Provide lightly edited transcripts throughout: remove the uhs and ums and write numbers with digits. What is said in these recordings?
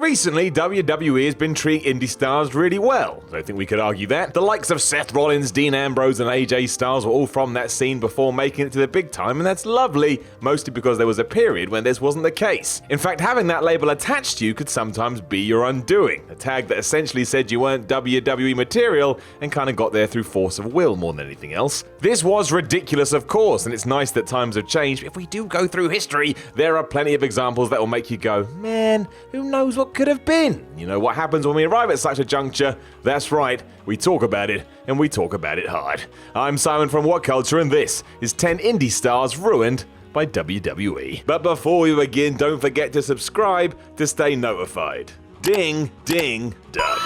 Recently, WWE has been treating indie stars really well. I don't think we could argue that. The likes of Seth Rollins, Dean Ambrose, and AJ Styles were all from that scene before making it to the big time, and that's lovely, mostly because there was a period when this wasn't the case. In fact, having that label attached to you could sometimes be your undoing, a tag that essentially said you weren't WWE material and kind of got there through force of will more than anything else. This was ridiculous, of course, and it's nice that times have changed, but if we do go through history, there are plenty of examples that will make you go, man, who knows what could have been? You know what happens when we arrive at such a juncture? That's right, we talk about it, and we talk about it hard. I'm Simon from What Culture, and this is 10 indie stars ruined by WWE. But before we begin, don't forget to subscribe to stay notified. Ding, ding, done.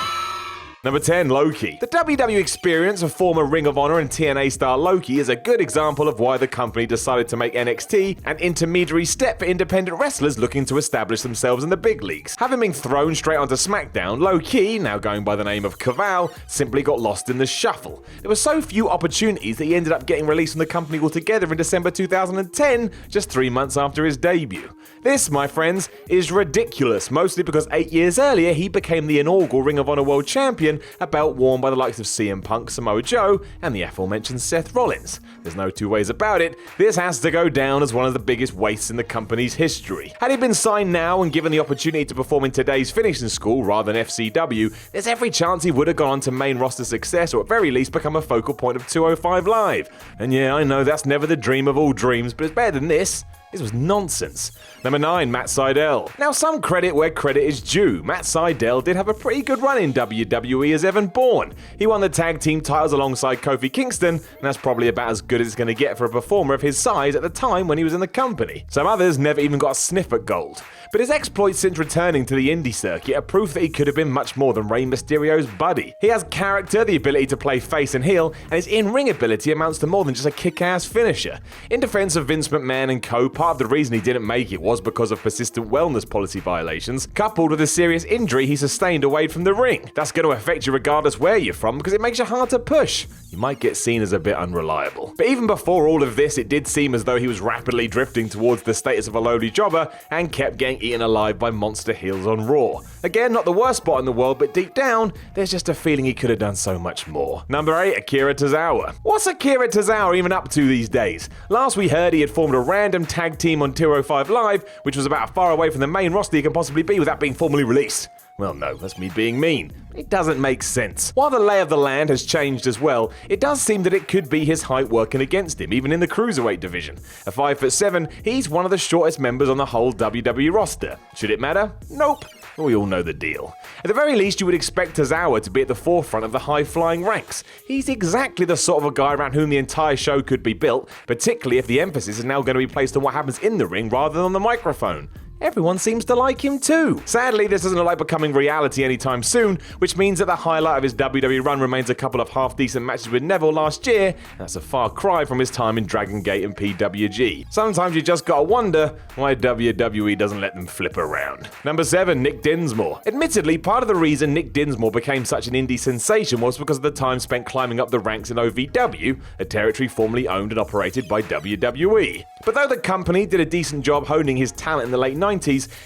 Number 10, Loki. The WWE experience of former Ring of Honor and TNA star Loki is a good example of why the company decided to make NXT an intermediary step for independent wrestlers looking to establish themselves in the big leagues. Having been thrown straight onto SmackDown, Loki, now going by the name of Caval, simply got lost in the shuffle. There were so few opportunities that he ended up getting released from the company altogether in December 2010, just 3 months after his debut. This, my friends, is ridiculous, mostly because 8 years earlier he became the inaugural Ring of Honor World Champion, a belt worn by the likes of CM Punk, Samoa Joe, and the aforementioned Seth Rollins. There's no two ways about it, this has to go down as one of the biggest wastes in the company's history. Had he been signed now and given the opportunity to perform in today's finishing school rather than FCW, there's every chance he would have gone on to main roster success or at very least become a focal point of 205 Live. And yeah, I know that's never the dream of all dreams, but it's better than this. This was nonsense. Number 9, Matt Sidell. Now, some credit where credit is due. Matt Sidell did have a pretty good run in WWE as Evan Bourne. He won the tag team titles alongside Kofi Kingston, and that's probably about as good as it's going to get for a performer of his size at the time when he was in the company. Some others never even got a sniff at gold. But his exploits since returning to the indie circuit are proof that he could have been much more than Rey Mysterio's buddy. He has character, the ability to play face and heel, and his in-ring ability amounts to more than just a kick-ass finisher. In defense of Vince McMahon and co, part of the reason he didn't make it was because of persistent wellness policy violations, coupled with a serious injury he sustained away from the ring. That's going to affect you regardless where you're from because it makes you hard to push. You might get seen as a bit unreliable. But even before all of this, it did seem as though he was rapidly drifting towards the status of a lowly jobber and kept getting eaten alive by monster heels on Raw. Again, not the worst spot in the world, but deep down, there's just a feeling he could have done so much more. Number 8, Akira Tozawa. What's Akira Tozawa even up to these days? Last we heard, he had formed a random tag team on 205 Live, which was about as far away from the main roster he can possibly be without being formally released. Well, no, that's me being mean. It doesn't make sense. While the lay of the land has changed as well, it does seem that it could be his height working against him, even in the cruiserweight division. At 5'7", he's one of the shortest members on the whole WWE roster. Should it matter? Nope. We all know the deal. At the very least, you would expect Tozawa to be at the forefront of the high-flying ranks. He's exactly the sort of a guy around whom the entire show could be built, particularly if the emphasis is now going to be placed on what happens in the ring rather than on the microphone. Everyone seems to like him too. Sadly, this doesn't look like becoming reality anytime soon, which means that the highlight of his WWE run remains a couple of half-decent matches with Neville last year. That's a far cry from his time in Dragon Gate and PWG. Sometimes you just gotta wonder why WWE doesn't let them flip around. Number 7, Nick Dinsmore. Admittedly, part of the reason Nick Dinsmore became such an indie sensation was because of the time spent climbing up the ranks in OVW, a territory formerly owned and operated by WWE. But though the company did a decent job honing his talent in the late 90s,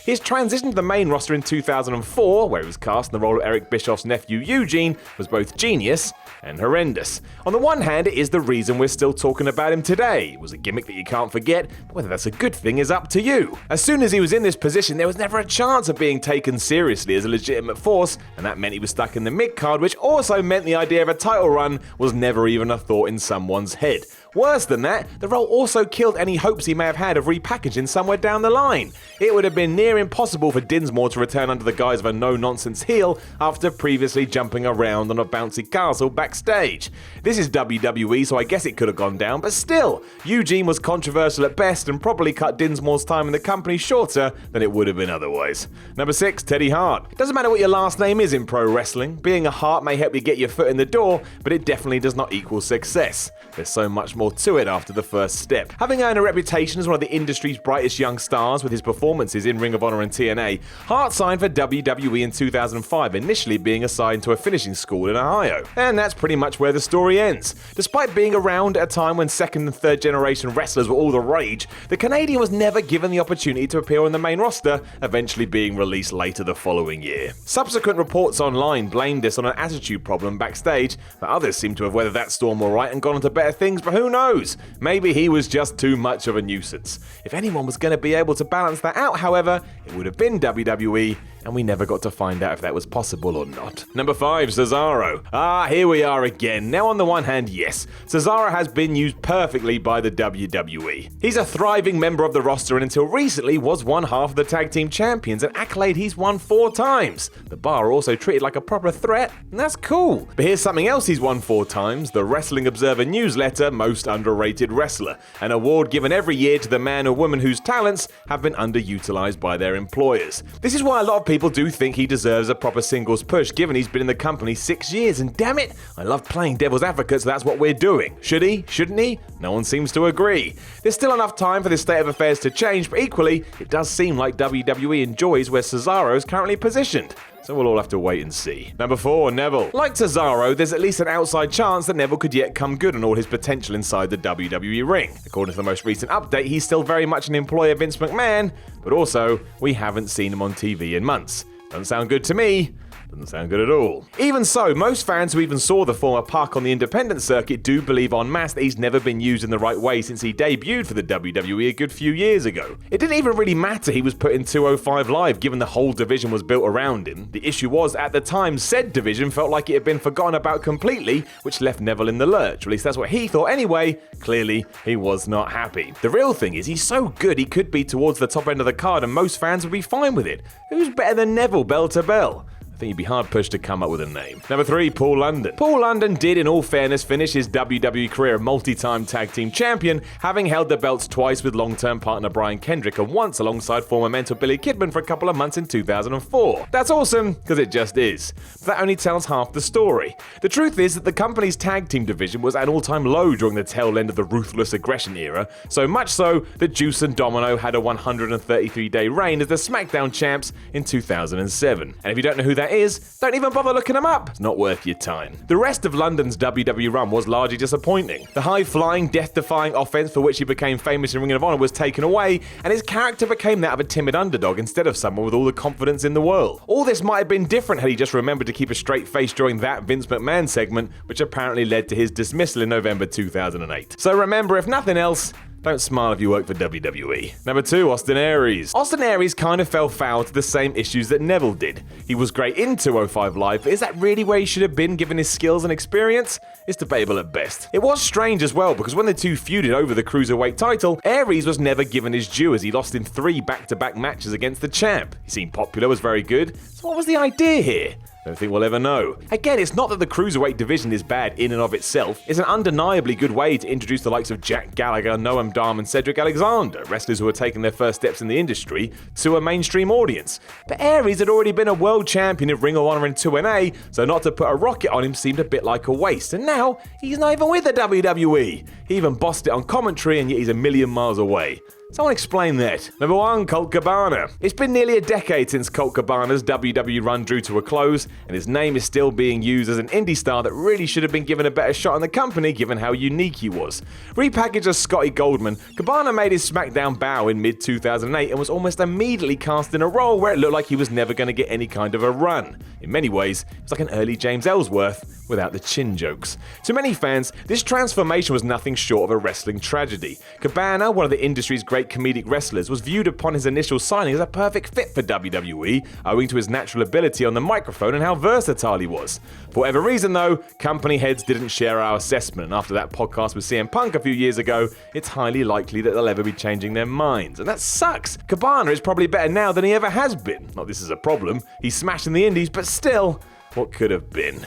his transition to the main roster in 2004, where he was cast in the role of Eric Bischoff's nephew Eugene, was both genius and horrendous. On the one hand, it is the reason we're still talking about him today. It was a gimmick that you can't forget, but whether that's a good thing is up to you. As soon as he was in this position, there was never a chance of being taken seriously as a legitimate force, and that meant he was stuck in the mid-card, which also meant the idea of a title run was never even a thought in someone's head. Worse than that, the role also killed any hopes he may have had of repackaging somewhere down the line. It would have been near impossible for Dinsmore to return under the guise of a no-nonsense heel after previously jumping around on a bouncy castle backstage. This is WWE, so I guess it could have gone down, but still, Eugene was controversial at best and probably cut Dinsmore's time in the company shorter than it would have been otherwise. Number 6, Teddy Hart. It doesn't matter what your last name is in pro wrestling. Being a Hart may help you get your foot in the door, but it definitely does not equal success. There's so much more to it after the first step. Having earned a reputation as one of the industry's brightest young stars with his performances in Ring of Honor and TNA, Hart signed for WWE in 2005, initially being assigned to a finishing school in Ohio. And that that's pretty much where the story ends. Despite being around at a time when second and third generation wrestlers were all the rage, the Canadian was never given the opportunity to appear on the main roster, eventually being released later the following year. Subsequent reports online blamed this on an attitude problem backstage, but others seem to have weathered that storm alright and gone on to better things, but who knows? Maybe he was just too much of a nuisance. If anyone was going to be able to balance that out, however, it would have been WWE, and we never got to find out if that was possible or not. Number 5, Cesaro. Here we are again. Now on the one hand, yes, Cesaro has been used perfectly by the WWE. He's a thriving member of the roster and until recently was one half of the tag team champions, an accolade he's won 4 times. The Bar are also treated like a proper threat, and that's cool. But here's something else he's won 4 times, the Wrestling Observer newsletter Most Underrated Wrestler, an award given every year to the man or woman whose talents have been underutilized by their employers. This is why a lot of people do think he deserves a proper singles push given he's been in the company 6 years, and damn it, I love playing devil's advocate, so that's what we're doing. Should he? Shouldn't he? No one seems to agree. There's still enough time for this state of affairs to change, but equally, it does seem like WWE enjoys where Cesaro is currently positioned. So we'll all have to wait and see. Number 4, Neville. Like Cesaro, there's at least an outside chance that Neville could yet come good on all his potential inside the WWE ring. According to the most recent update, he's still very much an employee of Vince McMahon, but also, we haven't seen him on TV in months. Doesn't sound good to me. Doesn't sound good at all. Even so, most fans who even saw the former Puck on the independent circuit do believe en masse that he's never been used in the right way since he debuted for the WWE a good few years ago. It didn't even really matter he was put in 205 Live given the whole division was built around him. The issue was, at the time, said division felt like it had been forgotten about completely, which left Neville in the lurch. Or at least that's what he thought anyway. Clearly, he was not happy. The real thing is, he's so good he could be towards the top end of the card and most fans would be fine with it. Who's better than Neville bell to bell? I think you'd be hard pushed to come up with a name. Number 3, Paul London. Paul London did, in all fairness, finish his WWE career a multi-time tag team champion, having held the belts twice with long-term partner Brian Kendrick and once alongside former mentor Billy Kidman for a couple of months in 2004. That's awesome, because it just is. But that only tells half the story. The truth is that the company's tag team division was at an all-time low during the tail end of the Ruthless Aggression era, so much so that Juice and Domino had a 133-day reign as the SmackDown champs in 2007. And if you don't know who that is, don't even bother looking him up. It's not worth your time. The rest of London's WWE run was largely disappointing. The high-flying, death-defying offense for which he became famous in Ring of Honor was taken away, and his character became that of a timid underdog instead of someone with all the confidence in the world. All this might have been different had he just remembered to keep a straight face during that Vince McMahon segment, which apparently led to his dismissal in November 2008. So remember, if nothing else, don't smile if you work for WWE. Number 2, Austin Aries. Austin Aries kind of fell foul to the same issues that Neville did. He was great in 205 Live, but is that really where he should have been given his skills and experience? It's debatable at best. It was strange as well, because when the two feuded over the Cruiserweight title, Aries was never given his due as he lost in 3 back-to-back matches against the champ. He seemed popular, was very good, so what was the idea here? Don't think we'll ever know. Again, it's not that the Cruiserweight division is bad in and of itself. It's an undeniably good way to introduce the likes of Jack Gallagher, Noam Dar, and Cedric Alexander, wrestlers who are taking their first steps in the industry, to a mainstream audience. But Aries had already been a world champion of Ring of Honor in 2NA, so not to put a rocket on him seemed a bit like a waste. And now, he's not even with the WWE. He even bossed it on commentary, and yet he's a million miles away. Someone explain that. Number 1, Colt Cabana. It's been nearly a decade since Colt Cabana's WWE run drew to a close, and his name is still being used as an indie star that really should have been given a better shot in the company given how unique he was. Repackaged as Scotty Goldman, Cabana made his SmackDown bow in mid-2008 and was almost immediately cast in a role where it looked like he was never going to get any kind of a run. In many ways, it was like an early James Ellsworth without the chin jokes. To many fans, this transformation was nothing short of a wrestling tragedy. Cabana, one of the industry's great comedic wrestlers, was viewed upon his initial signing as a perfect fit for WWE, owing to his natural ability on the microphone and how versatile he was. For whatever reason though, company heads didn't share our assessment, and after that podcast with CM Punk a few years ago, it's highly likely that they'll ever be changing their minds. And that sucks! Cabana is probably better now than he ever has been. Not this is a problem, he's smashing the indies, but still, what could have been?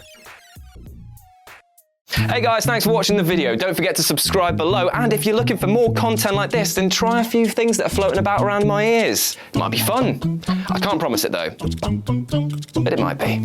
Hey guys, thanks for watching the video. Don't forget to subscribe below, and if you're looking for more content like this, then try a few things that are floating about around my ears. It might be fun. I can't promise it though, but it might be.